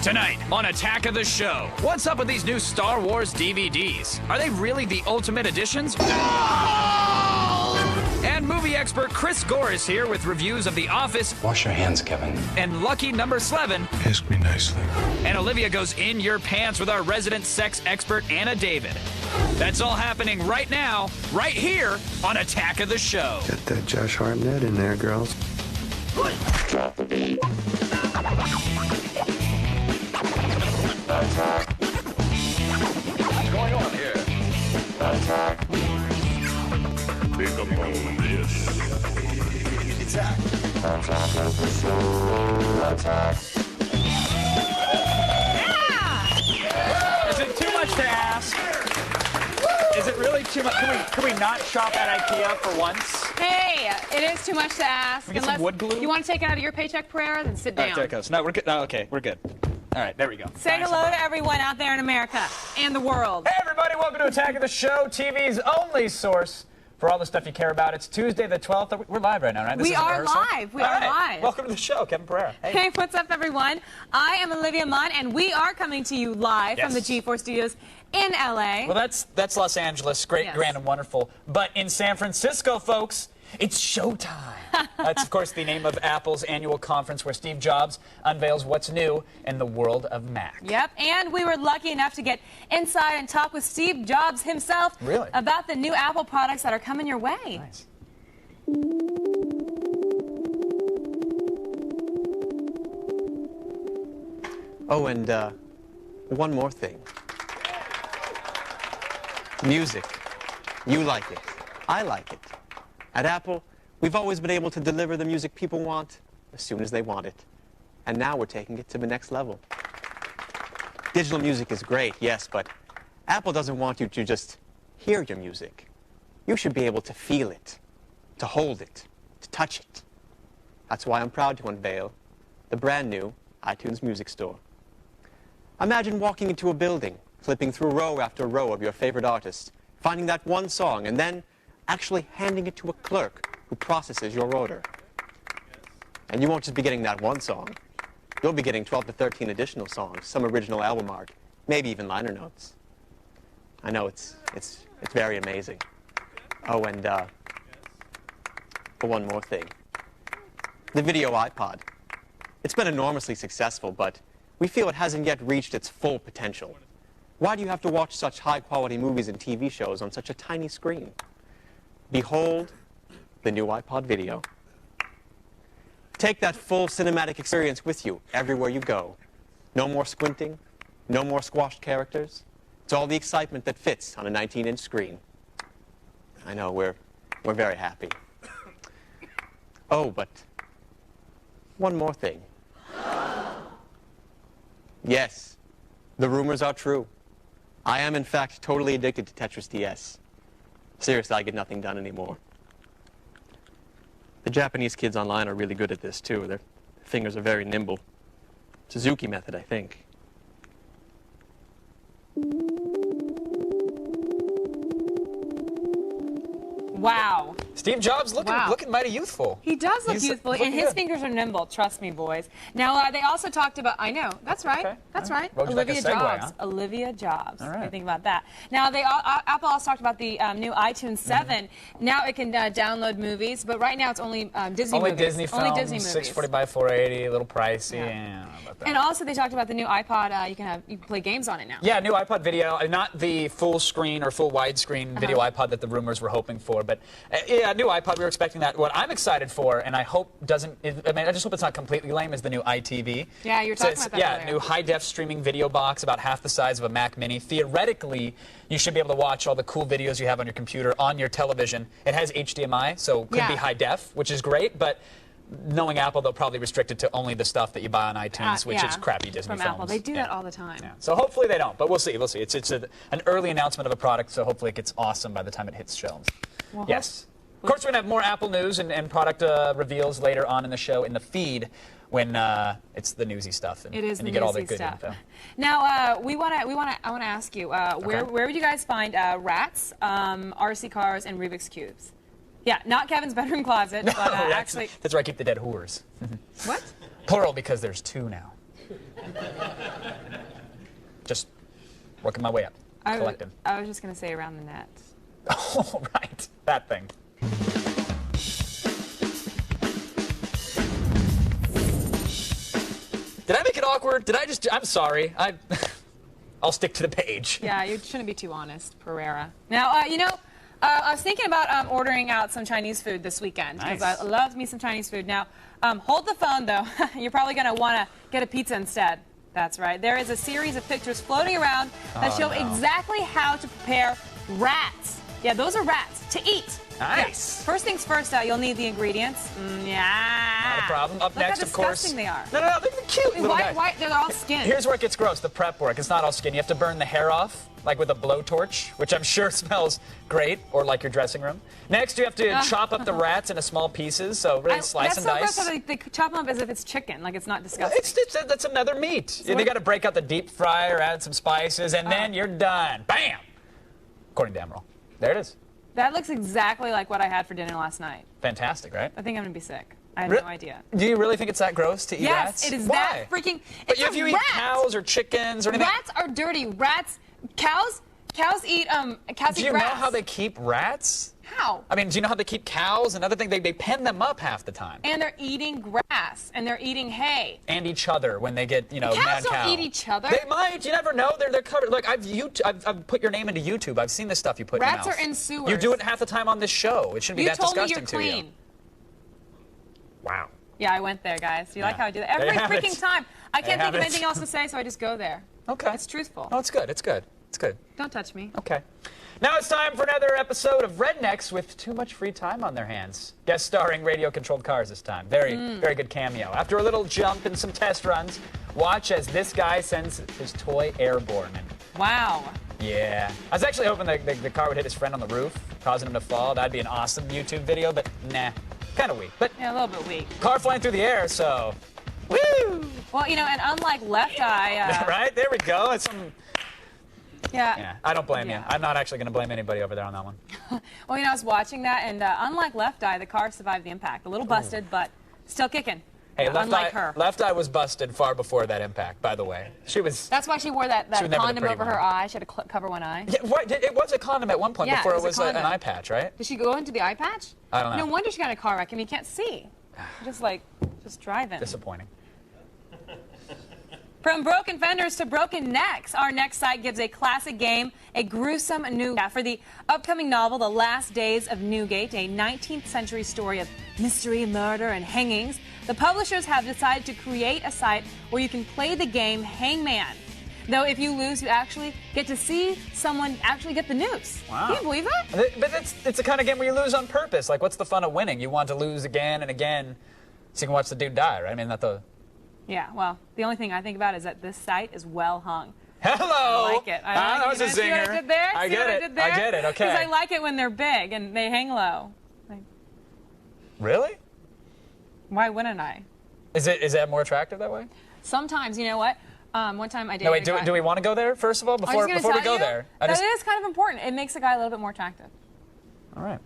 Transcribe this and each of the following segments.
Tonight on Attack of the Show, what's up with these new Star Wars DVDs? Are they really the ultimate editions? No! And movie expert Chris Gore is here with reviews of The Office. Wash your hands, Kevin. And Lucky Number 11. Ask me nicely. And Olivia goes in your pants with our resident sex expert, Anna David. That's all happening right now, right here on Attack of the Show. Get that Josh Hartnett in there, girls. Drop the beat. Attack. What's going on here? Attack. Pick up on this. Attack. Attack of the show. Attack. Yeah! Is it too much to ask? Is it really too much? Can we not shop at IKEA for once? Hey, it is too much to ask. Can we get some wood glue? You want to take it out of your paycheck, Pereira? Then sit down. All right, there it goes. No, we're good. No, okay, we're good. All right, there we go. Say hello to everyone out there in America and the world. Hey, everybody, welcome to Attack of the Show, TV's only source for all the stuff you care about. It's Tuesday the 12th. We're live right now, right? We are live. We are live. Welcome to the show, Kevin Pereira. Hey, what's up, everyone? I am Olivia Munn, and we are coming to you live from the G4 Studios in LA. Well, that's Los Angeles. Great, grand, and wonderful. But in San Francisco, folks, it's showtime. That's, of course, the name of Apple's annual conference where Steve Jobs unveils what's new in the world of Mac. Yep, and we were lucky enough to get inside and talk with Steve Jobs himself about the new Apple products that are coming your way. Nice. Oh, and one more thing. Music. You like it. I like it. At Apple, we've always been able to deliver the music people want as soon as they want it. And now we're taking it to the next level. Digital music is great, yes, but Apple doesn't want you to just hear your music. You should be able to feel it, to hold it, to touch it. That's why I'm proud to unveil the brand new iTunes Music Store. Imagine walking into a building, flipping through row after row of your favorite artists, finding that one song, and then actually handing it to a clerk who processes your order. And you won't just be getting that one song. You'll be getting 12 to 13 additional songs, some original album art, maybe even liner notes. I know it's very amazing. Oh, and one more thing. The video iPod. It's been enormously successful, but we feel it hasn't yet reached its full potential. Why do you have to watch such high-quality movies and TV shows on such a tiny screen? Behold the new iPod Video. Take that full cinematic experience with you everywhere you go. No more squinting, no more squashed characters. It's all the excitement that fits on a 19-inch screen. I know, we're very happy. Oh, but one more thing. Yes, the rumors are true. I am, in fact, totally addicted to Tetris DS. Seriously, I get nothing done anymore. The Japanese kids online are really good at this, too. Their fingers are very nimble. Suzuki method, I think. Wow. Steve Jobs looking mighty youthful. He does look youthful, and his fingers are nimble. Trust me, boys. Now, they also talked about, I know, that's right. Okay. That's right. Well, Olivia like a segue, Jobs. huh? Olivia Jobs. All What do you right. think about that? Now, Apple also talked about the new iTunes 7. Now it can download movies, but right now it's only Disney Only movies. Disney films, Only Disney movies. 640 by 480, a little pricey. Yeah. Yeah, I don't know about that. And also they talked about the new iPod. You can play games on it now. Yeah, new iPod video, not the full screen or full widescreen video iPod that the rumors were hoping for, but yeah, new iPod. We were expecting that. What I'm excited for, and I hope I just hope it's not completely lame, is the new iTV. Yeah, you were talking about that Yeah, earlier. new high-def streaming video box, about half the size of a Mac Mini. Theoretically, you should be able to watch all the cool videos you have on your computer on your television. It has HDMI, so it could be high def, which is great, but knowing Apple, they'll probably restrict it to only the stuff that you buy on iTunes, which is crappy Disney from films. Apple. They do that all the time. Yeah. So hopefully they don't, but we'll see. We'll see. It's an early announcement of a product, so hopefully it gets awesome by the time it hits shelves. Well, Yes. Of course, we're going to have more Apple news and product reveals later on in the show in the feed when it's the newsy stuff and, It is and the you get all the newsy good stuff. info. Now, I want to ask you, where would you guys find rats, RC cars, and Rubik's cubes? Yeah, not Kevin's bedroom closet, but actually. That's where I keep the dead whores. What? Plural because there's two now. Just working my way up. Collecting. I was just going to say around the net. Oh, right. That thing. Did I make it awkward? Did I just... I'm sorry. I'll stick to the page. Yeah, you shouldn't be too honest, Pereira. Now, you know, I was thinking about ordering out some Chinese food this weekend. Because Nice. I love me some Chinese food. Now, hold the phone, though. You're probably going to want to get a pizza instead. That's right. There is a series of pictures floating around that show exactly how to prepare rats. Yeah, those are rats to eat. Nice. Yeah. First things first, you'll need the ingredients. Yeah. Not a problem. Up Look next, how of course. disgusting they are. No, they're cute little guys. Why? They're all skin. Here's where it gets gross, the prep work. It's not all skin. You have to burn the hair off, like with a blowtorch, which I'm sure smells great, or like your dressing room. Next, you have to chop up the rats into small pieces, so really slice and dice. That's so gross how they chop them up as if it's chicken, like it's not disgusting. That's another meat. So they got to break out the deep fryer, add some spices, and then you're done. Bam! According to Emerald. There it is. That looks exactly like what I had for dinner last night. Fantastic, right? I think I'm going to be sick. I have no idea. Do you really think it's that gross to eat rats? Yes, it is Why? that freaking... But It's if a you eat rat. cows or chickens or anything... Rats are dirty. Cows eat Do you know grass. how they keep rats? How? I mean, do you know how they keep cows? Another thing, they pen them up half the time. And they're eating grass, and they're eating hay. And each other when they get, Cows mad don't cow. eat each other. They might. You never know. They're covered. Look, I've put your name into YouTube. I've seen the stuff you put in your Rats mouth. are in sewers. You do it half the time on this show. It shouldn't be You that told me disgusting you're to clean. you. Wow. Yeah, I went there, guys. Do you like Yeah. how I do that? There Every you have freaking it. time. I can't There think you of have it. anything else to say, so I just go there. Okay. It's truthful. Oh, it's good. It's good. It's good. Don't touch me. Okay. Now it's time for another episode of Rednecks with too much free time on their hands. Guest starring radio-controlled cars this time. Very good cameo. After a little jump and some test runs, watch as this guy sends his toy airborne. And Wow. yeah. I was actually hoping the car would hit his friend on the roof, causing him to fall. That'd be an awesome YouTube video, but nah. Kind of weak. But Yeah, a little bit weak. car flying through the air, so... Woo! Well, and unlike Left Eye... Right? There we go. It's some... Yeah. Yeah, I don't blame you. Yeah. I'm not actually going to blame anybody over there on that one. Well, I was watching that, and unlike Left Eye, the car survived the impact. A little busted, but still kicking. Hey, unlike her. Left Eye was busted far before that impact, by the way. She was... That's why she wore that She was never the condom pretty over one. her eye. She had to cover one eye. Yeah, right, it was a condom at one point Yeah, before it it was was a an condom. eye patch, right? Did she go into the eye patch? I don't know. No wonder she got in a car wreck. I mean, you can't see. You're just driving. Disappointing. From broken fenders to broken necks, our next site gives a classic game a gruesome new for the upcoming novel, The Last Days of Newgate, a 19th century story of mystery, murder, and hangings. The publishers have decided to create a site where you can play the game Hangman. Though if you lose, you actually get to see someone actually get the noose. Wow. Can you believe that? But it's the kind of game where you lose on purpose. Like, what's the fun of winning? You want to lose again and again so you can watch the dude die, right? I mean, not the... Yeah, well, the only thing I think about is that this site is well hung. Hello! I like it. That was a See what I zinger. did there? I See get what it. I did there? I get it. Okay. Because I like it when they're big and they hang low. Like, Really? why wouldn't I? Is that more attractive that way? Sometimes, you know what? One time I dated No, wait. a guy. Do we want to go there first of all I was before gonna we tell go you there? that it is kind of important. It makes a guy a little bit more attractive. All right.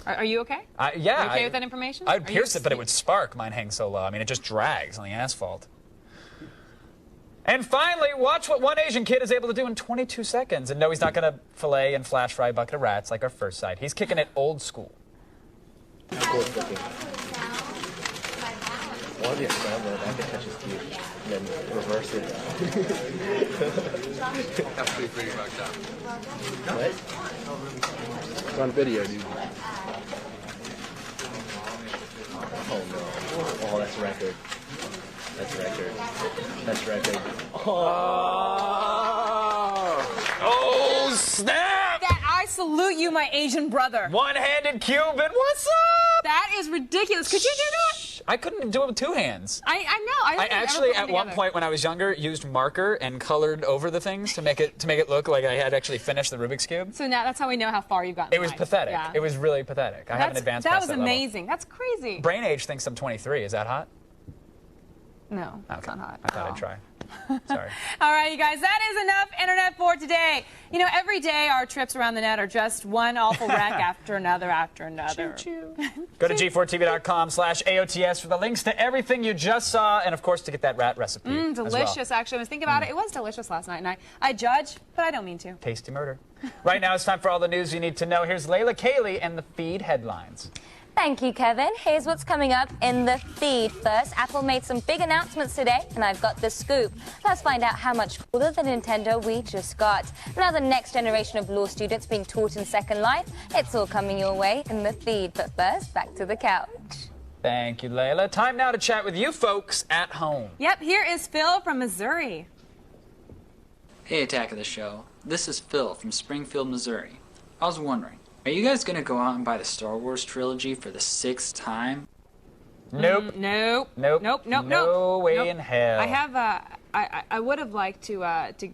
Are you okay? Yeah. Are you okay with that information? I'd Are pierce you- it, but it would spark. Mine hangs so low. I mean, it just drags on the asphalt. And finally, watch what one Asian kid is able to do in 22 seconds. And no, he's not going to fillet and flash fry a bucket of rats like our first site. He's kicking it old school. One of the scrambled, I can touch his teeth, and then reverse it. That's pretty fucked up. What? It's on video, dude. Oh no. Oh, that's record. That's record. That's record. Oh, snap! That I salute you, my Asian brother. One-handed Cuban, what's up? That is ridiculous. Could you do that? I couldn't do it with two hands. I know. I I actually, at one point when I was younger, used marker and colored over the things to make it look like I had actually finished the Rubik's Cube. So now that's how we know how far you've gotten. It was in life. pathetic. Yeah. It was really pathetic. I haven't advanced That past was that level. amazing. That's crazy. Brain age thinks I'm 23. Is that hot? No, it's Okay. not hot. I thought at I'd try. Sorry. All right, you guys, that is enough internet for today. You know, every day our trips around the net are just one awful wreck after another after another. Go to g4tv.com/AOTS for the links to everything you just saw, and of course to get that rat recipe. Delicious, as well. actually. I was thinking about it. It was delicious last night, and I judge, but I don't mean to. Tasty murder. Right now it's time for all the news you need to know. Here's Layla Cayley and the feed headlines. Thank you, Kevin. Here's what's coming up in the feed. First, Apple made some big announcements today, and I've got the scoop. Let's find out how much cooler the Nintendo we just got. Now, the next generation of law students being taught in Second Life. It's all coming your way in the feed. But first, back to the couch. Thank you, Layla. Time now to chat with you folks at home. Yep, here is Phil from Missouri. Hey, Attack of the Show. This is Phil from Springfield, Missouri. I was wondering, are you guys going to go out and buy the Star Wars trilogy for the 6th time? Nope. Nope. Nope. Nope. Nope. No way nope. in hell. I have I would have liked to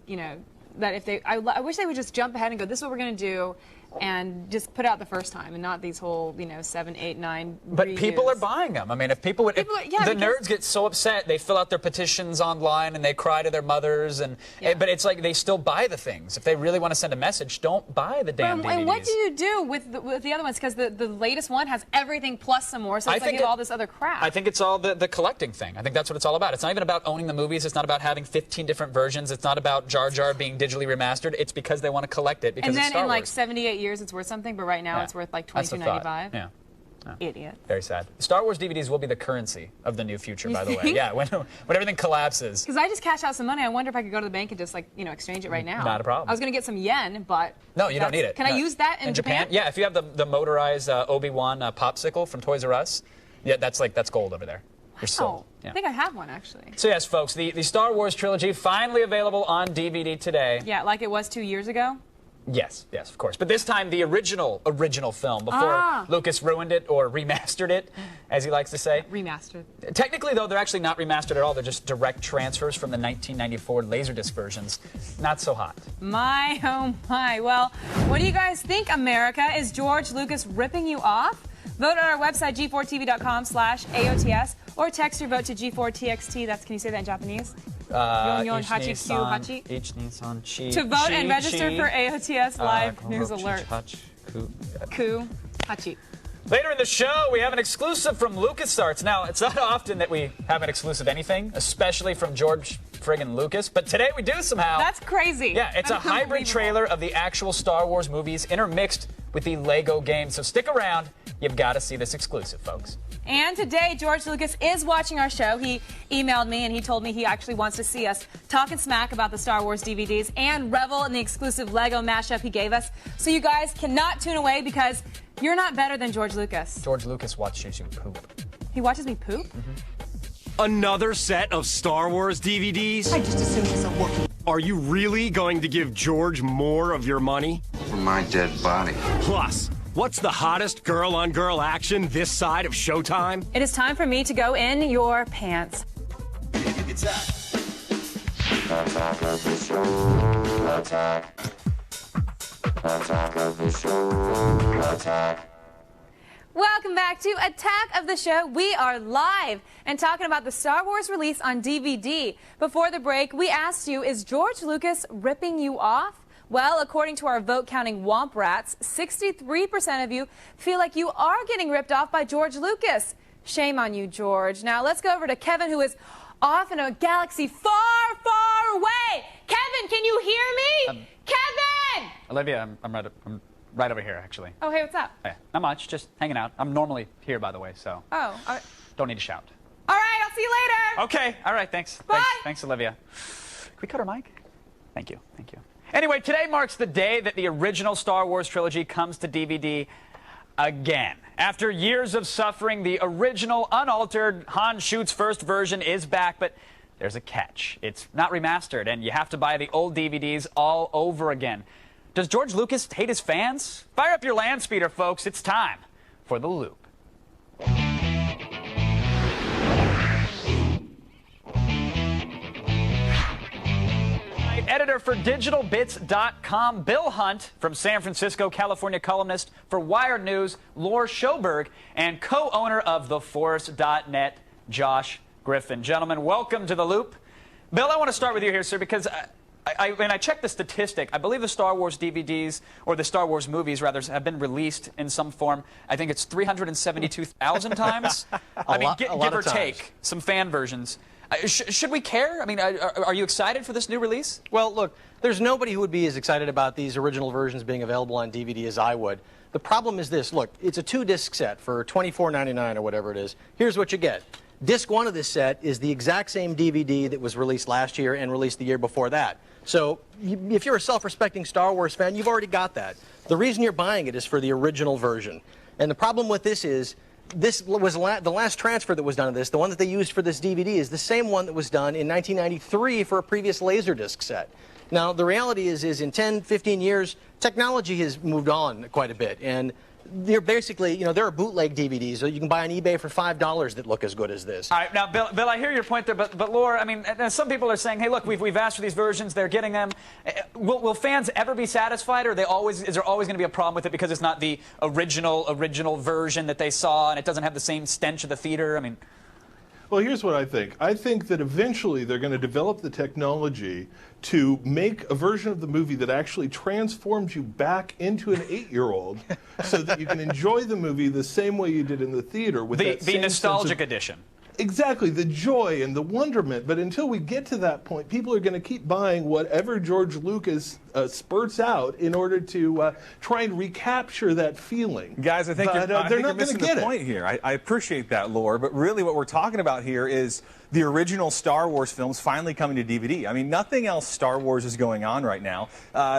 you know, that if they, I wish they would just jump ahead and go, this is what we're going to do, and just put out the first time and not these whole, you know, 7, 8, 9 But redos. people are buying them. I mean, if people would, People- if yeah, the because- nerds get so upset, they fill out their petitions online and they cry to their mothers, and but it's like they still buy the things. If they really want to send a message, don't buy the damn DVDs. And what do you do with the other ones? Because the latest one has everything plus some more, so it's like you have all this other crap. I think it's all the collecting thing. I think that's what it's all about. It's not even about owning the movies. It's not about having 15 different versions. It's not about Jar Jar being digitally remastered. It's because they want to collect it because and it's then Star in like Wars. 78 years, it's worth something. But right now, Yeah. it's worth like That's the thought. $22.95. Yeah. Idiot. Very sad. Star Wars DVDs will be the currency of the new future, You by the way. think? Yeah, when everything collapses. Because I just cashed out some money. I wonder if I could go to the bank and just, like, you know, exchange it right now. Not a problem. I was going to get some yen, but... No, you don't need it. Can I use that in Japan? Yeah, if you have the motorized Obi-Wan popsicle from Toys R Us, yeah, that's gold over there. You're sold. Oh, Yeah. I think I have one, actually. So yes, folks, the Star Wars trilogy finally available on DVD today. Yeah, like it was 2 years ago. Yes, of course. But this time, the original film, before Lucas ruined it or remastered it, as he likes to say. Remastered. Technically, though, they're actually not remastered at all. They're just direct transfers from the 1994 Laserdisc versions. Not so hot. My, oh my. Well, what do you guys think, America? Is George Lucas ripping you off? Vote on our website, g4tv.com/AOTS, or text your vote to G4TXT. That's, can you say that in Japanese? Yon hachi Q hachi. To vote and register for AOTS Live News Alert. Ku hachi. Later in the show, we have an exclusive from LucasArts. Now, it's not often that we have an exclusive anything, especially from George friggin' Lucas, but today we do somehow. That's crazy. Yeah, it's a hybrid trailer of the actual Star Wars movies intermixed with the Lego game. So stick around. You've got to see this exclusive, folks. And today, George Lucas is watching our show. He emailed me and he told me he actually wants to see us talking smack about the Star Wars DVDs and revel in the exclusive Lego mashup he gave us. So you guys cannot tune away because you're not better than George Lucas. George Lucas watches you poop. He watches me poop? Another set of Star Wars DVDs? I just assumed he's a Wookiee. Are you really going to give George more of your money? For my dead body. Plus, what's the hottest girl-on-girl action this side of Showtime? It is time for me to go in your pants. Attack of the show. Attack. Attack of the show. Attack. Welcome back to Attack of the Show. We are live and talking about the Star Wars release on DVD. Before the break, we asked you, is George Lucas ripping you off? Well, according to our vote-counting Womp Rats, 63% of you feel like you are getting ripped off by George Lucas. Shame on you, George. Now, let's go over to Kevin, who is off in a galaxy far, far away. Kevin, can you hear me? Kevin! Olivia, I'm right over here, actually. Oh, hey, what's up? Yeah, not much, just hanging out. I'm normally here, by the way, so Oh, all right. don't need to shout. All right, I'll see you later. Okay, all right, thanks. Bye. Thanks, Olivia. Can we cut her mic? Thank you. Anyway, today marks the day that the original Star Wars trilogy comes to DVD again. After years of suffering, the original, unaltered Han Shoots first version is back, but there's a catch. It's not remastered, and you have to buy the old DVDs all over again. Does George Lucas hate his fans? Fire up your land speeder, folks. It's time for The Loop. Editor for DigitalBits.com, Bill Hunt, from San Francisco, California, columnist for Wired News, Lore Schoberg, and co-owner of TheForce.net, Josh Griffin. Gentlemen, welcome to The Loop. Bill, I want to start with you here, sir, because when I checked the statistic, I believe the Star Wars DVDs, or the Star Wars movies, rather, have been released in some form. I think it's 372,000 times. Give or take some fan versions. Should we care? I mean, are you excited for this new release? Well, look, there's nobody who would be as excited about these original versions being available on DVD as I would. The problem is this. Look, it's a 2-disc set for $24.99 or whatever it is. Here's what you get. Disc 1 of this set is the exact same DVD that was released last year and released the year before that. So if you're a self-respecting Star Wars fan, you've already got that. The reason you're buying it is for the original version. And the problem with this is, this was the last transfer that was done of this, the one that they used for this DVD, is the same one that was done in 1993 for a previous Laserdisc set. Now, the reality is in 10, 15 years, technology has moved on quite a bit. And they're basically, you know, there are bootleg DVDs that you can buy on eBay for $5 that look as good as this. All right, now, Bill, I hear your point there, but Laura, I mean, some people are saying, hey, look, we've asked for these versions, they're getting them. Will fans ever be satisfied, or is there always going to be a problem with it because it's not the original version that they saw and it doesn't have the same stench of the theater? I mean... Well, here's what I think. I think that eventually they're going to develop the technology to make a version of the movie that actually transforms you back into an 8-year-old so that you can enjoy the movie the same way you did in the theater. With the nostalgic edition. Exactly, the joy and the wonderment. But until we get to that point, people are going to keep buying whatever George Lucas spurts out in order to try and recapture that feeling. Guys, I think they're not going to get the point here. I appreciate that, Lore, but really what we're talking about here is the original Star Wars films finally coming to DVD. I mean, nothing else Star Wars is going on right now.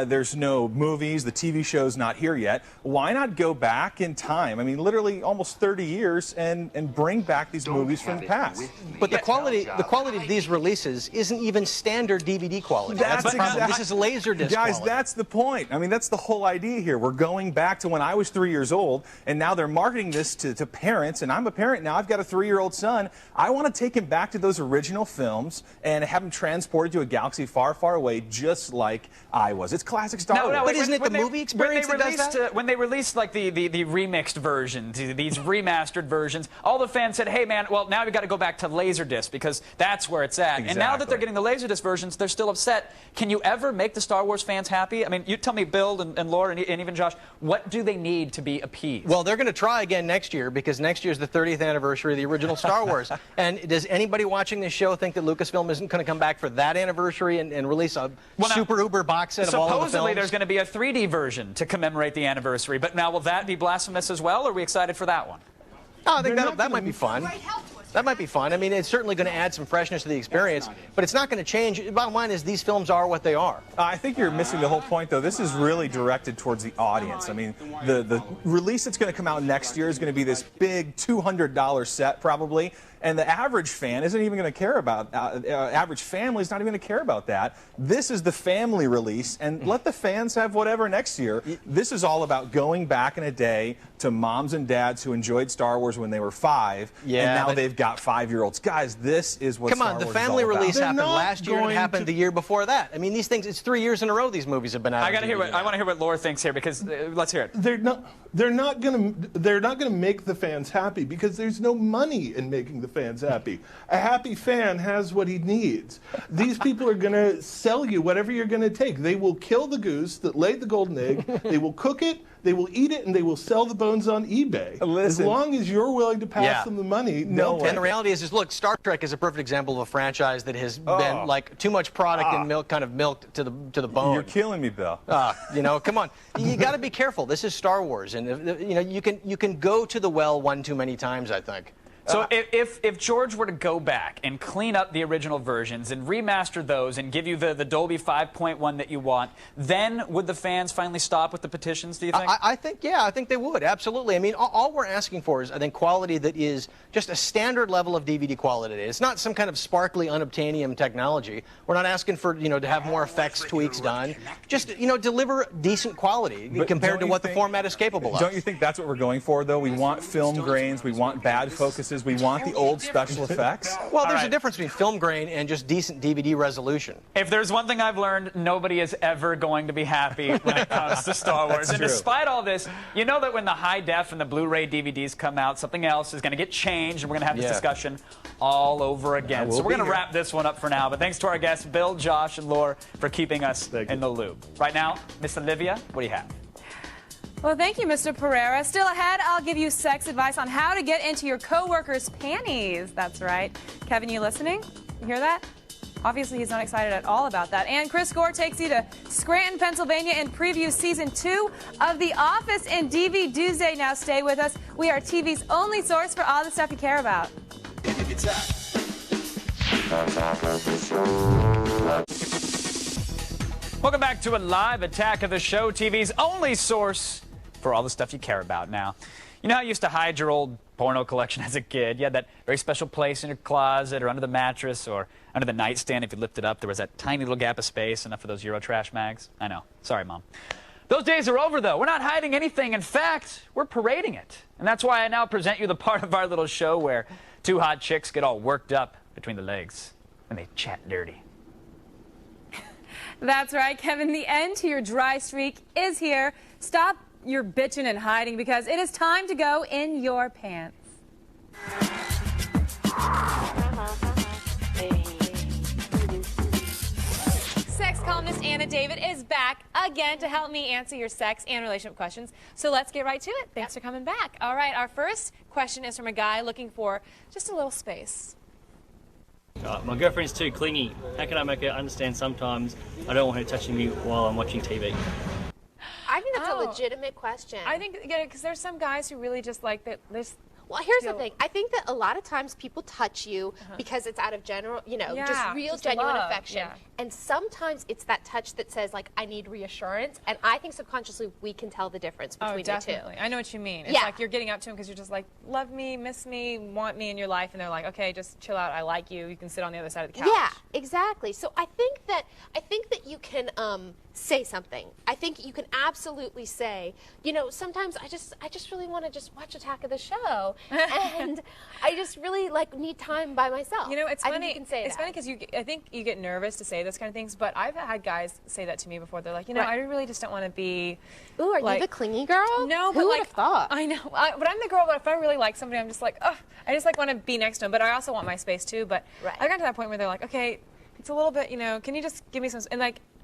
There's no movies. The TV show's not here yet. Why not go back in time? I mean, literally almost 30 years and bring back these movies from the past. But the quality of these releases isn't even standard DVD quality. That's the problem. This is Laserdisc Guys, quality. that's the point. I mean, that's the whole idea here. We're going back to when I was 3 years old, and now they're marketing this to parents, and I'm a parent now. I've got a 3-year-old son. I want to take him back to those original films and have him transported to a galaxy far, far away, just like I was. It's classic Star Wars. But isn't it the movie experience that does that? When they released like the remixed versions, these remastered versions, all the fans said, hey man, well now we've got to go back to Laserdisc because that's where it's at. Exactly. And now that they're getting the Laserdisc versions, they're still upset. Can you ever make the Star Wars fans happy? I mean, you tell me, Bill and Laura and even Josh, what do they need to be appeased? Well, they're going to try again next year because next year is the 30th anniversary of the original Star Wars. And does anybody watching this show think that Lucasfilm isn't going to come back for that anniversary and release a super uber box set of all of the films? Supposedly there's going to be a 3D version to commemorate the anniversary, but now will that be blasphemous as well, or are we excited for that one? Oh, I think that might be fun. That might be fun. I mean, it's certainly going to add some freshness to the experience, but it's not going to change. The bottom line is these films are what they are. I think you're missing the whole point, though. This is really directed towards the audience. I mean, the release that's going to come out next year is going to be this big $200 set, probably. And the average fan isn't even going to care about, average family is not even going to care about that. This is the family release, and let the fans have whatever next year. This is all about going back in a day to moms and dads who enjoyed Star Wars when they were 5, and now they've got 5-year-olds. Guys, this is what Star Wars is all about. Come on, the family release happened last year and it happened the year before that. I mean, these things, it's 3 years in a row these movies have been out. I want to hear what Laura thinks here, because let's hear it. They're not going to make the fans happy because there's no money in making the fans happy. A happy fan has what he needs. These people are going to sell you whatever you're going to take. They will kill the goose that laid the golden egg. They will cook it. They will eat it, and they will sell the bones on eBay. Listen, as long as you're willing to pass them the money, And the reality is, look, Star Trek is a perfect example of a franchise that has been like too much product and kind of milked to the bone. You're killing me, Bill. You know, come on. You got to be careful. This is Star Wars, and you know you can go to the well one too many times, I think. So if George were to go back and clean up the original versions and remaster those and give you the Dolby 5.1 that you want, then would the fans finally stop with the petitions, do you think? I think they would, absolutely. I mean, all we're asking for is, I think, quality that is just a standard level of DVD quality. It's not some kind of sparkly unobtainium technology. We're not asking for, you know, to have more effects tweaks done. Just, you know, deliver decent quality compared to what the format is capable of. Don't you think that's what we're going for, though? We want film grains, we want bad focus is we want the old special effects. Well, there's a difference between film grain and just decent DVD resolution. If there's one thing I've learned, nobody is ever going to be happy when it comes to Star Wars. And despite all this, you know that when the high def and the Blu-ray DVDs come out, something else is going to get changed, and we're going to have this discussion all over again. So we're going to wrap this one up for now. But thanks to our guests, Bill, Josh, and Laura, for keeping us in the loop. Right now, Miss Olivia, what do you have? Well, thank you, Mr. Pereira. Still ahead, I'll give you sex advice on how to get into your coworkers' panties. That's right. Kevin, you listening? You hear that? Obviously, he's not excited at all about that. And Chris Gore takes you to Scranton, Pennsylvania, and previews Season 2 of The Office in DVD Tuesday. Now stay with us. We are TV's only source for all the stuff you care about. Welcome back to a live Attack of the Show, TV's only source for all the stuff you care about now. You know how you used to hide your old porno collection as a kid? You had that very special place in your closet or under the mattress or under the nightstand. If you lifted up, there was that tiny little gap of space, enough for those Eurotrash mags. I know. Sorry, Mom. Those days are over, though. We're not hiding anything. In fact, we're parading it. And that's why I now present you the part of our little show where two hot chicks get all worked up between the legs and they chat dirty. That's right, Kevin. The end to your dry streak is here. Stop your bitching and hiding because it is time to go in your pants. Sex columnist Anna David is back again to help me answer your sex and relationship questions. So let's get right to it. Thanks for coming back. All right, our first question is from a guy looking for just a little space. My girlfriend's too clingy. How can I make her understand sometimes I don't want her touching me while I'm watching TV? I think that's a legitimate question. I think, because there's some guys who really just like that. Well, here's the thing. I think that a lot of times people touch you because it's out of general, just real genuine affection. Yeah. And sometimes it's that touch that says, like, I need reassurance. And I think subconsciously we can tell the difference between the two. I know what you mean. It's like you're getting up to them because you're just like, love me, miss me, want me in your life. And they're like, okay, just chill out. I like you. You can sit on the other side of the couch. Yeah, exactly. So I think that you can say something. I think you can absolutely say, sometimes I just really want to just watch Attack of the Show. And I just really need time by myself. It's funny. You can say it's funny because I think you get nervous to say those kind of things. But I've had guys say that to me before. They're like, I really just don't want to be. Ooh, are you the clingy girl? No, but who would have thought? I know, but I'm the girl. But if I really like somebody, I'm just like, oh, I just want to be next to them. But I also want my space too. But I got to that point where they're like, okay, it's a little bit, can you just give me some?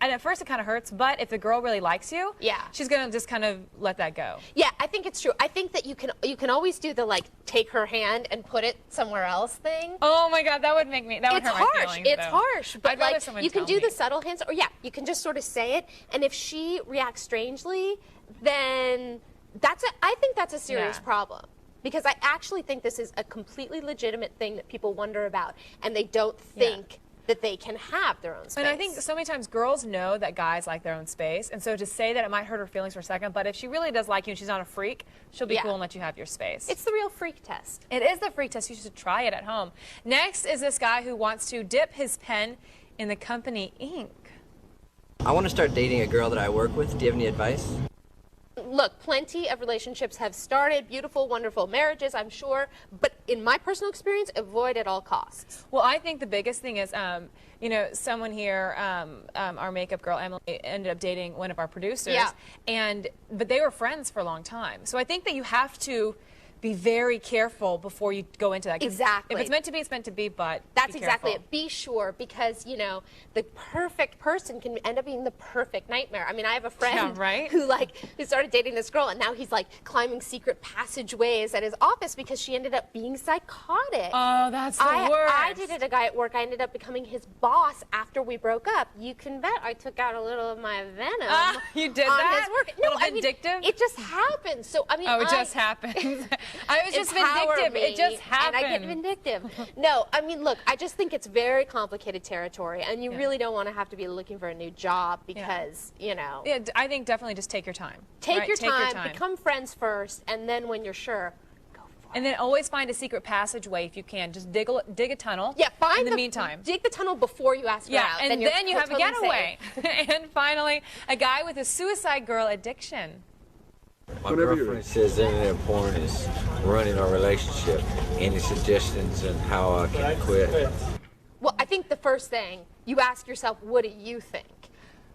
And at first it kind of hurts, but if the girl really likes you, she's gonna just kind of let that go. Yeah, I think it's true. I think that you can always do the take her hand and put it somewhere else thing. Oh my God, that would make me. That would hurt my feelings. It's harsh. But you can do the subtle hands, or you can just sort of say it. And if she reacts strangely, then I think that's a serious problem. Because I actually think this is a completely legitimate thing that people wonder about, and they don't think that they can have their own space. And I think so many times girls know that guys like their own space, and so to say that it might hurt her feelings for a second, but if she really does like you and she's not a freak, she'll be cool and let you have your space. It's the real freak test. It is the freak test. You should try it at home. Next is this guy who wants to dip his pen in the company ink. I want to start dating a girl that I work with. Do you have any advice? Look, plenty of relationships have started, beautiful, wonderful marriages, I'm sure, but in my personal experience, avoid at all costs. Well, I think the biggest thing is, someone here, our makeup girl, Emily, ended up dating one of our producers, but they were friends for a long time. So I think that you have to be very careful before you go into that. Exactly. If it's meant to be, it's meant to be, but that's exactly it. Be sure, because, the perfect person can end up being the perfect nightmare. I mean, I have a friend who started dating this girl, and now he's, climbing secret passageways at his office because she ended up being psychotic. Oh, that's the worst. I dated a guy at work. I ended up becoming his boss after we broke up. You can bet I took out a little of my venom you did on that? his work. No, vindictive? It just happened. So, it just happened. I was just vindictive. It just happened. And I get vindictive. No, look, I just think it's very complicated territory, and you really don't want to have to be looking for a new job because, Yeah, I think definitely just take your time. Take your time, become friends first, and then when you're sure, go for it. And then always find a secret passageway if you can. Just dig a tunnel. Yeah, in the meantime. Dig the tunnel before you ask her out. And then you have a getaway. And finally, a guy with a suicide girl addiction. My girlfriend says internet porn is running our relationship. Any suggestions on how I can quit? Well, I think the first thing you ask yourself, what do you think?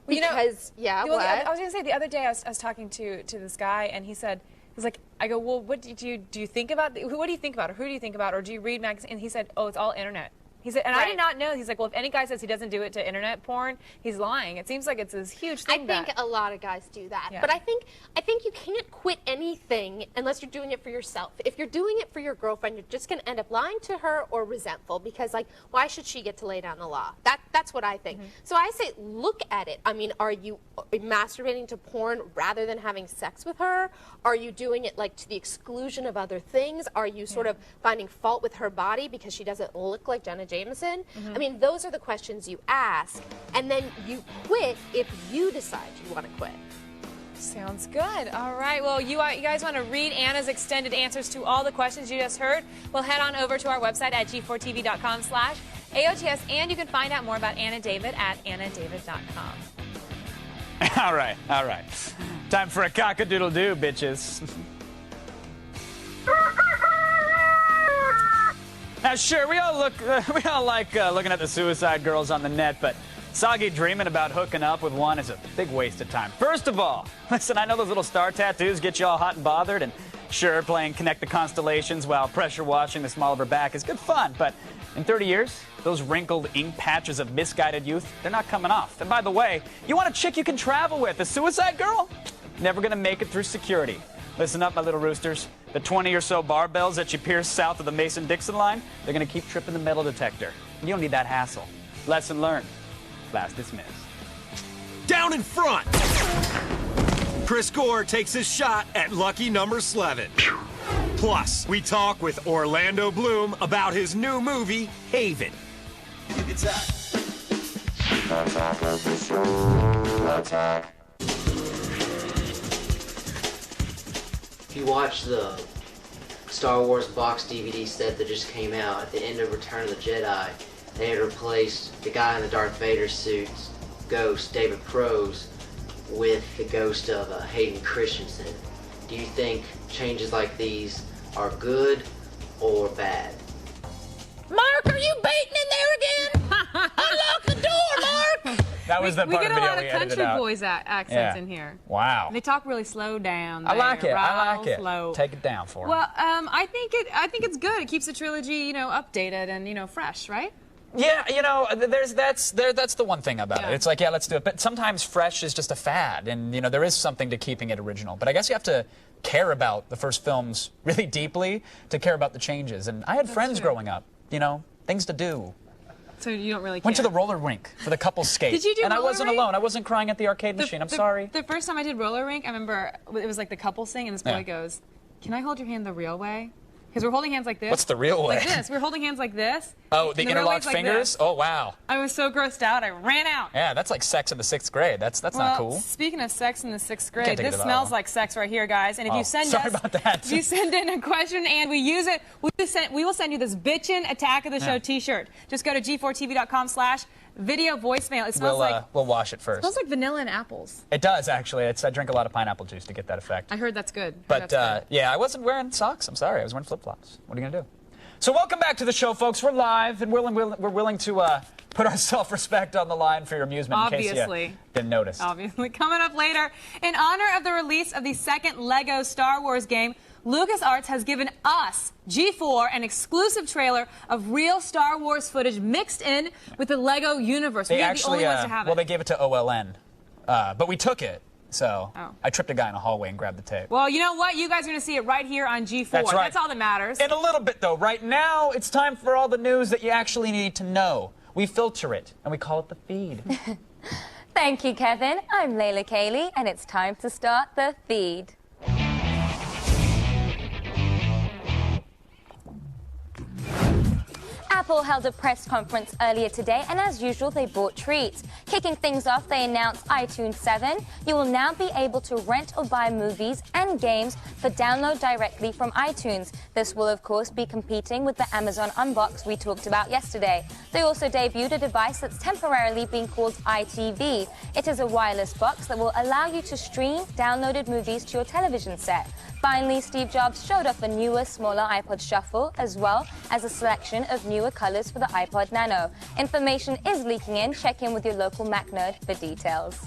Because, I was going to say, the other day I was talking to this guy, and he said, he's like, I go, well, what do you think about, what do you think about, or who do you think about, or do you read magazines? And he said, oh, it's all internet. He said, and I did not know. He's like, well, if any guy says he doesn't do it to internet porn, he's lying. It seems like it's this huge thing. I think a lot of guys do that. Yeah. But I think you can't quit anything unless you're doing it for yourself. If you're doing it for your girlfriend, you're just going to end up lying to her or resentful because, like, why should she get to lay down the law? That's what I think. So I say, look at it. I mean, are you masturbating to porn rather than having sex with her? Are you doing it, like, to the exclusion of other things? Are you sort of finding fault with her body because she doesn't look like Jenna Jameson? I mean, those are the questions you ask, and then you quit if you decide you want to quit. Sounds good. All right. Well, you guys want to read Anna's extended answers to all the questions you just heard? Well, head on over to our website at g4tv.com/AOTS, and you can find out more about Anna David at annadavid.com. All right. Time for a cock-a-doodle-doo, bitches. Now, sure, we all like looking at the suicide girls on the net, but soggy dreaming about hooking up with one is a big waste of time. First of all, listen, I know those little star tattoos get you all hot and bothered, and sure, playing Connect the Constellations while pressure washing the small of her back is good fun, but in 30 years, those wrinkled ink patches of misguided youth, they're not coming off. And by the way, you want a chick you can travel with, a suicide girl? Never gonna make it through security. Listen up, my little roosters. The 20 or so barbells that you pierce south of the Mason-Dixon line, they're going to keep tripping the metal detector. You don't need that hassle. Lesson learned. Class dismissed. Down in front! Chris Gore takes his shot at lucky number 11. Plus, we talk with Orlando Bloom about his new movie, Haven. It's Attack of the show. Attack. If you watch the Star Wars box DVD set that just came out at the end of Return of the Jedi, they had replaced the guy in the Darth Vader suit, Ghost, David Prowse, with the ghost of Hayden Christensen. Do you think changes like these are good or bad? Mark, are you baiting in there again? Unlock the door, Mark! That was the part we of the get a video lot we of edited country out. boys accents in here. Wow. They talk really slow down. I like it. I like it. Slow. Take it down for me. Well, I think it's good. It keeps the trilogy, updated and fresh, right? Yeah, that's the one thing about it. It's like, yeah, let's do it. But sometimes fresh is just a fad, and there is something to keeping it original. But I guess you have to care about the first films really deeply to care about the changes. And I had friends growing up, things to do. So you don't really care. Went to the roller rink for the couples skate. Did you do And I roller wasn't rink? alone. I wasn't crying at the arcade machine. I'm sorry. The first time I did roller rink, I remember it was like the couples thing, and this boy goes, "Can I hold your hand the real way?" Because we're holding hands like this. What's the real way? Like this. We're holding hands like this. Oh, the interlocked fingers? Like, oh, wow. I was so grossed out, I ran out. Yeah, that's like sex in the 6th grade. That's not cool. Speaking of sex in the 6th grade, this smells like sex right here, guys. And if you send if you send in a question and we use it, we will send you this bitchin' Attack of the Show T-shirt. Just go to g4tv.com/video voicemail. It smells we'll wash it first. It smells like vanilla and apples. It does, actually. I drink a lot of pineapple juice to get that effect. I heard that's good. But, yeah, I wasn't wearing socks. I'm sorry. I was wearing flip-flops. What are you going to do? So welcome back to the show, folks. We're live, and we're willing to put our self-respect on the line for your amusement in case you didn't notice. Obviously. Coming up later, in honor of the release of the second LEGO Star Wars game, LucasArts has given us, G4, an exclusive trailer of real Star Wars footage mixed in with the LEGO universe. They we are the only ones to have it. Well, they gave it to OLN, but we took it. So I tripped a guy in a hallway and grabbed the tape. Well, you know what? You guys are going to see it right here on G4. That's right. That's all that matters. In a little bit, though. Right now, it's time for all the news that you actually need to know. We filter it, and we call it the feed. Thank you, Kevin. I'm Layla Cayley, and it's time to start the feed. Apple Apple held a press conference earlier today, and as usual, they brought treats. Kicking things off, they announced iTunes 7. You will now be able to rent or buy movies and games for download directly from iTunes. This will, of course, be competing with the Amazon Unbox we talked about yesterday. They also debuted a device that's temporarily being called iTV. It is a wireless box that will allow you to stream downloaded movies to your television set. Finally, Steve Jobs showed off a newer, smaller iPod Shuffle, as well as a selection of newer colors for the iPod Nano. Information is leaking in. Check in with your local Mac nerd for details.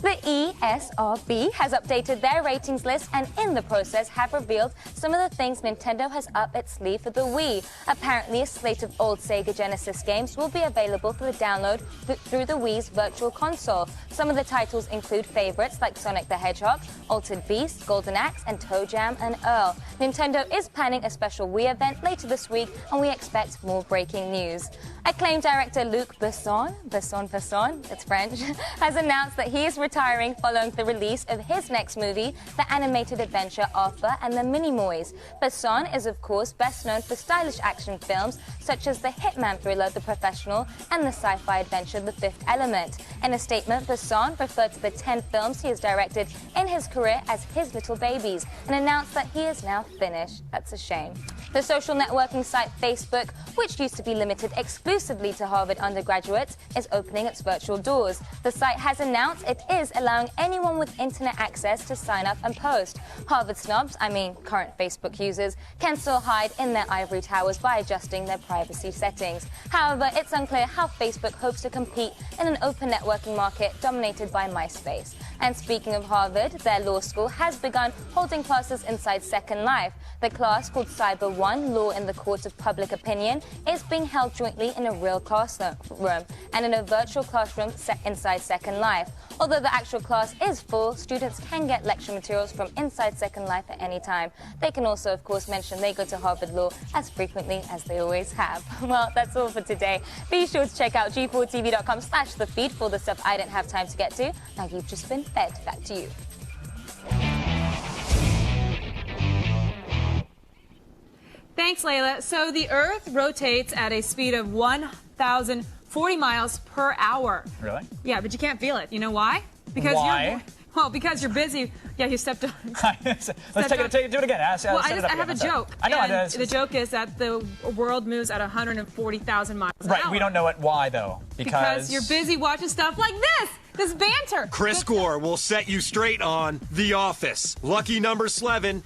The ESRB has updated their ratings list and in the process have revealed some of the things Nintendo has up its sleeve for the Wii. Apparently, a slate of old Sega Genesis games will be available for the download through the Wii's Virtual Console. Some of the titles include favorites like Sonic the Hedgehog, Altered Beast, Golden Axe, and Toe Jam and Earl. Nintendo is planning a special Wii event later this week, and we expect more breaking news. Acclaimed director Luc Besson, it's French, has announced that he is retiring following the release of his next movie, the animated adventure Arthur and the Minimoys. Besson is, of course, best known for stylish action films such as the hitman thriller The Professional and the sci-fi adventure The Fifth Element. In a statement, Besson referred to the 10 films he has directed in his career as his little babies and announced that he is now finished. That's a shame. The social networking site Facebook, which used to be limited exclusively to Harvard undergraduates, is opening its virtual doors. The site has announced it is allowing anyone with internet access to sign up and post. Harvard snobs, current Facebook users, can still hide in their ivory towers by adjusting their privacy settings. However, it's unclear how Facebook hopes to compete in an open networking market dominated by MySpace. And speaking of Harvard, their law school has begun holding classes inside Second Life. The class, called Cyber 1, Law in the Court of Public Opinion, is being held jointly in a real classroom and in a virtual classroom set inside Second Life. Although the actual class is full, students can get lecture materials from inside Second Life at any time. They can also, of course, mention they go to Harvard Law as frequently as they always have. Well, that's all for today. Be sure to check out g4tv.com/thefeed for the stuff I didn't have time to get to. Now you've just been fed. Back to you. Thanks, Layla. So the Earth rotates at a speed of 1,040 miles per hour. Really? Yeah, but you can't feel it. You know why? Because why? Because you're busy. Yeah, you stepped on. Let's do it again. I have a joke. I know. The joke is that the world moves at 140,000 miles an hour. We don't know why, though. Because you're busy watching stuff like this banter. Chris Gore will set you straight on The Office, Lucky Number 11,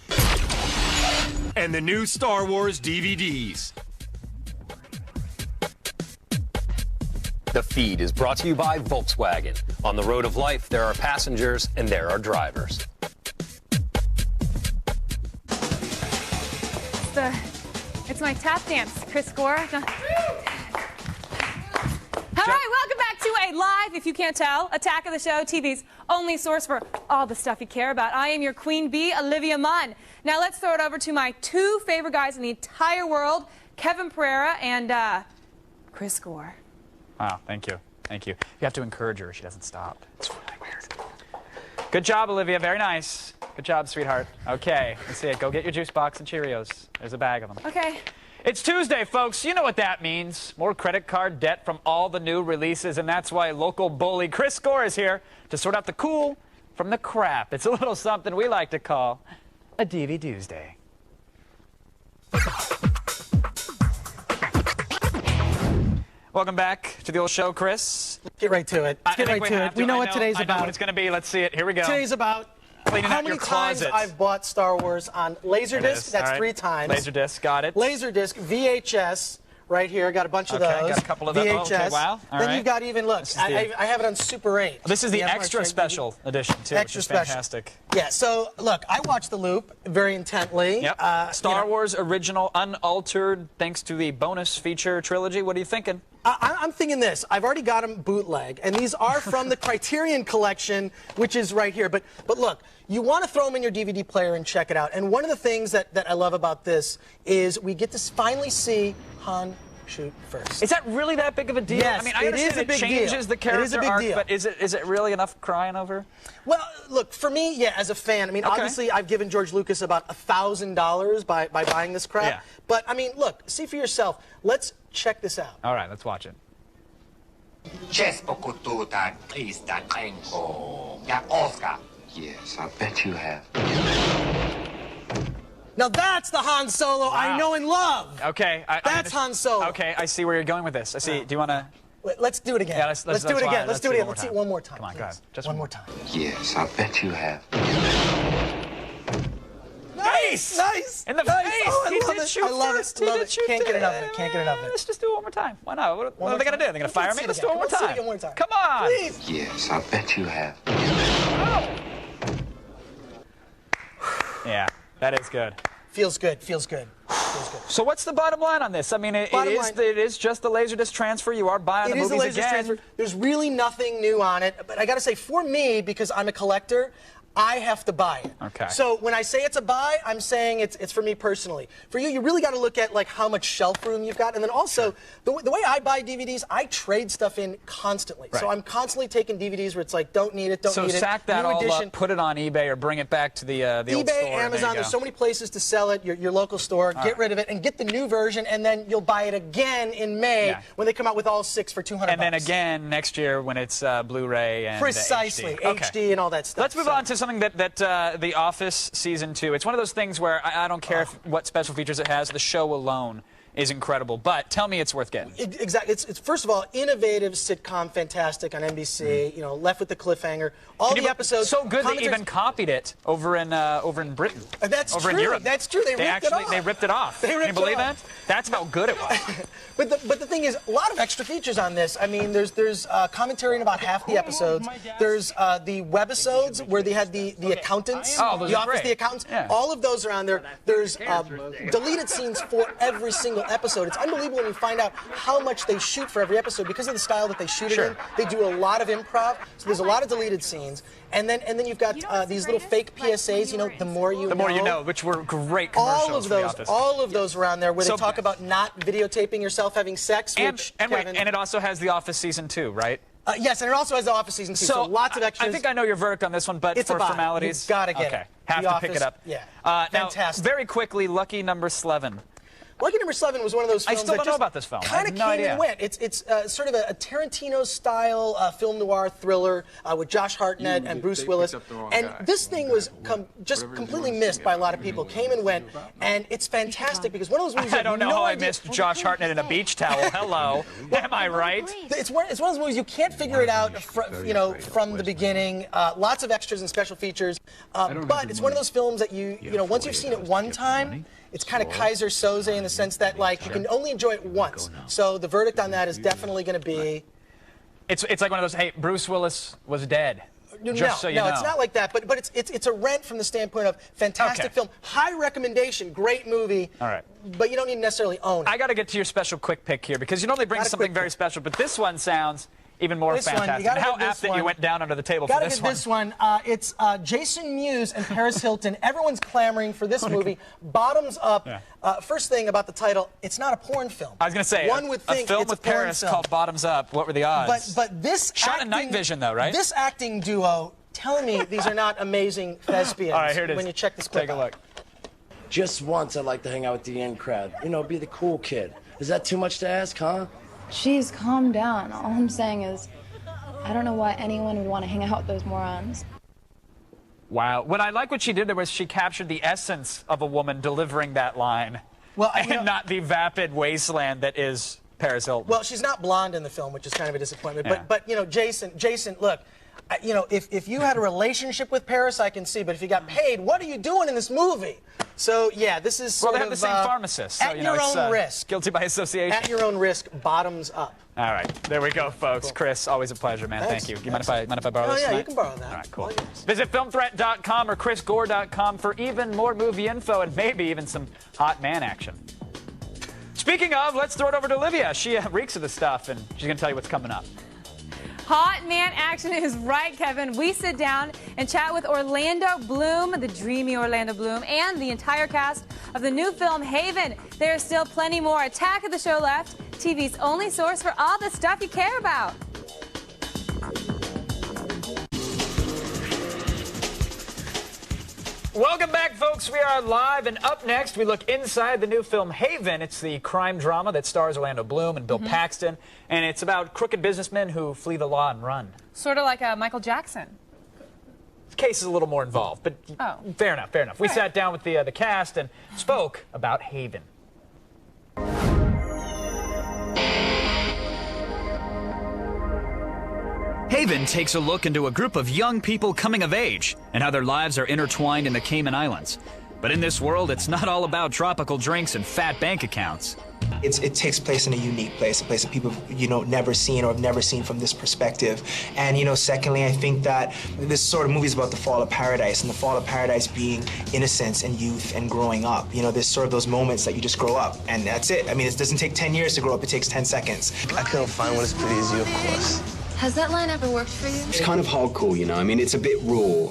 and the new Star Wars DVDs. The Feed is brought to you by Volkswagen. On the road of life, there are passengers and there are drivers. It's my tap dance, Chris Gore. All right, welcome back to a live, if you can't tell, Attack of the Show, TV's only source for all the stuff you care about. I am your queen bee, Olivia Munn. Now let's throw it over to my two favorite guys in the entire world, Kevin Pereira and Chris Gore. Wow, thank you. Thank you. You have to encourage her. She doesn't stop. It's really weird. Good job, Olivia. Very nice. Good job, sweetheart. Okay, let's see it. Go get your juice box and Cheerios. There's a bag of them. Okay. It's Tuesday, folks. You know what that means. More credit card debt from all the new releases, and that's why local bully Chris Gore is here to sort out the cool from the crap. It's a little something we like to call a DVD Tuesday. Welcome back to the old show, Chris. Let's get right to it. Let's get right to it. We know what today's about. I know what it's going to be. Let's see it. Here we go. Today's about cleaning how out your many times closet. I've bought Star Wars on Laserdisc. That's right. 3 times. Laserdisc, got it. Laserdisc, VHS, right here. Got a bunch of okay, those. Got a couple of those. VHS. Oh, okay, wow. All then right. you've got even, look, I have it on Super 8. This is the extra special edition, too, Extra which is special. fantastic. Yeah, so, look, I watched The Loop very intently. Yep. Star Wars original, unaltered, thanks to the bonus feature trilogy. What are you thinking? I'm thinking this. I've already got them bootleg, and these are from the Criterion Collection, which is right here. But look, you want to throw them in your DVD player and check it out. And one of the things that I love about this is we get to finally see Han shoot first. Is that really that big of a deal? Yes, I mean, I understand it changes the character arc, but is it really enough crying over? Well, look, for me, yeah, as a fan, I mean, obviously I've given George Lucas about $1,000 by buying this crap. Yeah. But, I mean, look, see for yourself. Let's Check this out. All right, let's watch it. Yes, I bet you have. Now that's the Han Solo I know and love. Okay. That's Han Solo. Okay, I see where you're going with this. I see. Do you want to... Let's do it again. Yeah, let's do it again. Let's do it again. Let's see it one more time. Come on, go ahead. Just one more time. Yes, I bet you have. Nice! Nice! In the nice. face! Oh, He I love did it. shoot I love first. it. He Love did it. shoot Can't get first. enough of it. Can't get enough of it. Let's just do it one more time. Why not? What are they going to do? They're going to fire me? Let's do it one more Let's time. do it one more time. Come on! Please. Yes, I bet you have. Yeah, that is good. Feels good. Feels good. Feels good. So what's the bottom line on this? I mean, it is just the Laserdisc transfer. You are buying the movies again. It is a Laserdisc transfer. There's really nothing new on it. But I got to say, for me, because I'm a collector, I have to buy it. Okay. So when I say it's a buy, I'm saying it's for me personally. For you, you really got to look at like how much shelf room you've got, and then also the way I buy DVDs, I trade stuff in constantly. Right. So I'm constantly taking DVDs where it's like don't need it, don't need it. So sack that new all edition. up, put it on eBay, or bring it back to the old store. eBay, and Amazon, there's so many places to sell it. Your local store, get rid of it and get the new version, and then you'll buy it again in May when they come out with all 6 for $200. And then again next year when it's Blu-ray and precisely HD. HD and all that stuff. Let's move on to something that The Office Season 2. It's one of those things where I don't care what special features it has. The show alone is incredible. But tell me it's worth getting. Exactly. It's first of all, innovative sitcom, fantastic on NBC. You know, left with the cliffhanger. All the episodes. So good they even copied it over in Britain. That's over true. in Europe. That's true. They ripped it off. They ripped it off. They ripped Can you believe it off. that? That's how good it was. But the thing is, a lot of extra features on this. I mean, there's commentary in about half the episodes. There's the webisodes where they had the accountants, those the are office, great. the accountants. Yeah. All of those are on there. There's deleted scenes for every single episode. It's unbelievable when you find out how much they shoot for every episode because of the style that they shoot it in. They do a lot of improv, so there's a lot of deleted scenes. And then you've got these little fake PSAs. You know, the more you know. The more you know, which were great commercials for The Office. All of those were on there where they talk about not videotaping yourself having sex. And it also has The Office Season 2, right? Yes, and it also has The Office Season 2, so lots of extras. I think I know your verdict on this one, but it's for a buy. formalities. You've got to get it. Have The to Office, pick it up. Yeah, Now, fantastic. very quickly, Lucky Number 11. Lucky Number 11 was one of those films I still don't know about this film. Kind of came and went. It's sort of a Tarantino-style film noir thriller with Josh Hartnett and Bruce Willis. And this thing was just completely missed by a lot of people. Came and went, and it's fantastic because one of those movies. I don't know how I missed Josh Hartnett in a beach towel. Hello, am I right? It's one of those movies you can't figure it out, from the beginning. Lots of extras and special features, but it's one of those films that you once you've seen it one time. It's kind of Kaiser Soze in the sense that, like, you can only enjoy it once. So the verdict on that is definitely going to be... It's like one of those, hey, Bruce Willis was dead. Just so you know. No, it's not like that. But it's a rent from the standpoint of fantastic film. High recommendation, great movie. All right. But you don't need to necessarily own it. I got to get to your special quick pick here because you normally bring something very special, but this one sounds even more fantastic. How apt that you went down under the table for this one. This one. It's Jason Mewes and Paris Hilton. Everyone's clamoring for this movie. Bottoms Up. Yeah. First thing about the title, it's not a porn film. I was going to say, one would think a film it's with a porn Paris film. called Bottoms Up. What were the odds? But this shot in night vision though, right? This acting duo. Tell me these are not amazing thespians. All right, here it is. When you check this clip Take a look. Just once, I'd like to hang out with the in crowd. You know, be the cool kid. Is that too much to ask, huh? Jeez, calm down. All I'm saying is, I don't know why anyone would want to hang out with those morons. Wow. What I like what she did there was she captured the essence of a woman delivering that line. Well, and not the vapid wasteland that is Paris Hilton. Well, she's not blonde in the film, which is kind of a disappointment. Yeah. But Jason, look, if you had a relationship with Paris, I can see. But if you got paid, what are you doing in this movie? So yeah, this is sort they have the same pharmacist. So, at your own risk. Guilty by association. At your own risk. Bottoms up. All right, there we go, folks. Chris, always a pleasure, man. Thanks. Thank you. You mind if I borrow this yeah, tonight? you can borrow that. All right, cool. Visit filmthreat.com or chrisgore.com for even more movie info and maybe even some hot man action. Speaking of, let's throw it over to Olivia. She reeks of the stuff, and she's going to tell you what's coming up. Hot man action is right, Kevin. We sit down and chat with Orlando Bloom, the dreamy Orlando Bloom, and the entire cast of the new film Haven. There's still plenty more Attack of the Show left, TV's only source for all the stuff you care about. Welcome back, folks. We are live, and up next, we look inside the new film Haven. It's the crime drama that stars Orlando Bloom and Bill Paxton, and it's about crooked businessmen who flee the law and run. Sort of like Michael Jackson. The case is a little more involved, but fair enough, fair enough. We sat down with the cast and spoke about Haven. Haven takes a look into a group of young people coming of age and how their lives are intertwined in the Cayman Islands. But in this world, it's not all about tropical drinks and fat bank accounts. It takes place in a unique place, a place that people, never seen or have never seen from this perspective. And, secondly, I think that this sort of movie is about the fall of paradise, and the fall of paradise being innocence and youth and growing up. There's sort of those moments that you just grow up, and that's it. I mean, it doesn't take 10 years to grow up, it takes 10 seconds. I couldn't find one as pretty as you, of course. Has that line ever worked for you? It's kind of hardcore, I mean, it's a bit raw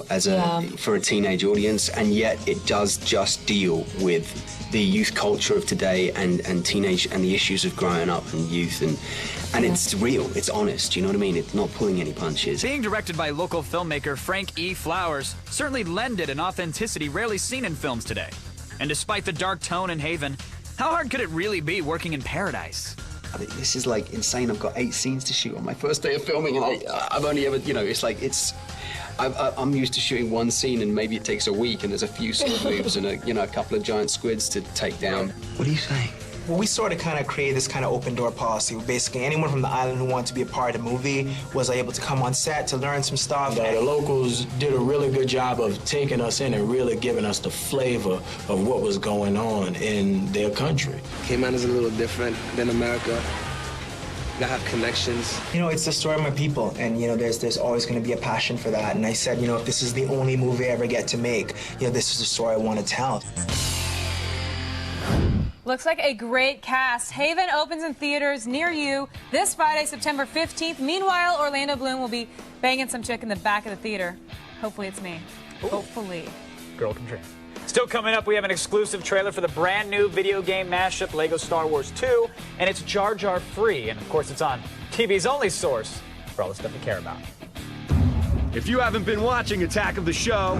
for a teenage audience, and yet it does just deal with the youth culture of today and teenage and the issues of growing up and youth, and it's real, it's honest, you know what I mean? It's not pulling any punches. Being directed by local filmmaker Frank E. Flowers certainly lended an authenticity rarely seen in films today. And despite the dark tone in Haven, how hard could it really be working in paradise? This is like insane. I've got 8 scenes to shoot on my first day of filming, and I've only ever, I'm used to shooting one scene, and maybe it takes a week, and there's a few sword moves and a couple of giant squids to take down. What are you saying? Well, we sort of kind of created this kind of open door policy. Basically, anyone from the island who wanted to be a part of the movie was able to come on set to learn some stuff. The locals did a really good job of taking us in and really giving us the flavor of what was going on in their country. Cayman is a little different than America. I have connections. It's the story of my people, and there's always going to be a passion for that. And I said, if this is the only movie I ever get to make, this is the story I want to tell. Looks like a great cast. Haven opens in theaters near you this Friday, September 15th. Meanwhile, Orlando Bloom will be banging some chick in the back of the theater. Hopefully it's me. Ooh. Hopefully. Girl can dream. Still coming up, we have an exclusive trailer for the brand new video game mashup LEGO Star Wars 2, and it's Jar Jar free. And of course, it's on TV's only source for all the stuff you care about. If you haven't been watching Attack of the Show,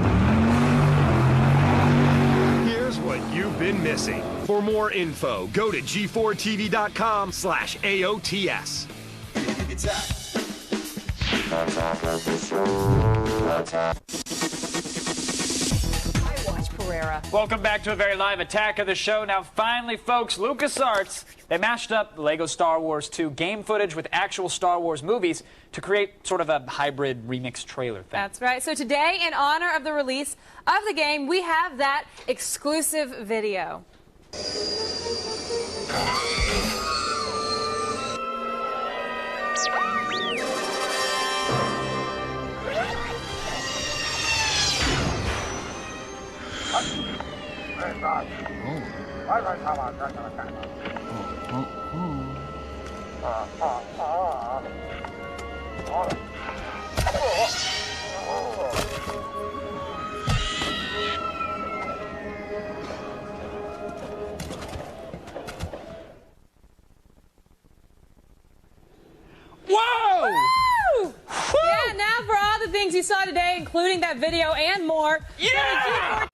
here's what you've been missing. For more info, go to g4tv.com/AOTS. Welcome back to a very live Attack of the Show. Now, finally, folks, LucasArts, they mashed up the LEGO Star Wars 2 game footage with actual Star Wars movies to create sort of a hybrid remix trailer thing. That's right. So today, in honor of the release of the game, we have that exclusive video. Whoa! Woo! Yeah, now for all the things you saw today, including that video and more. Yeah!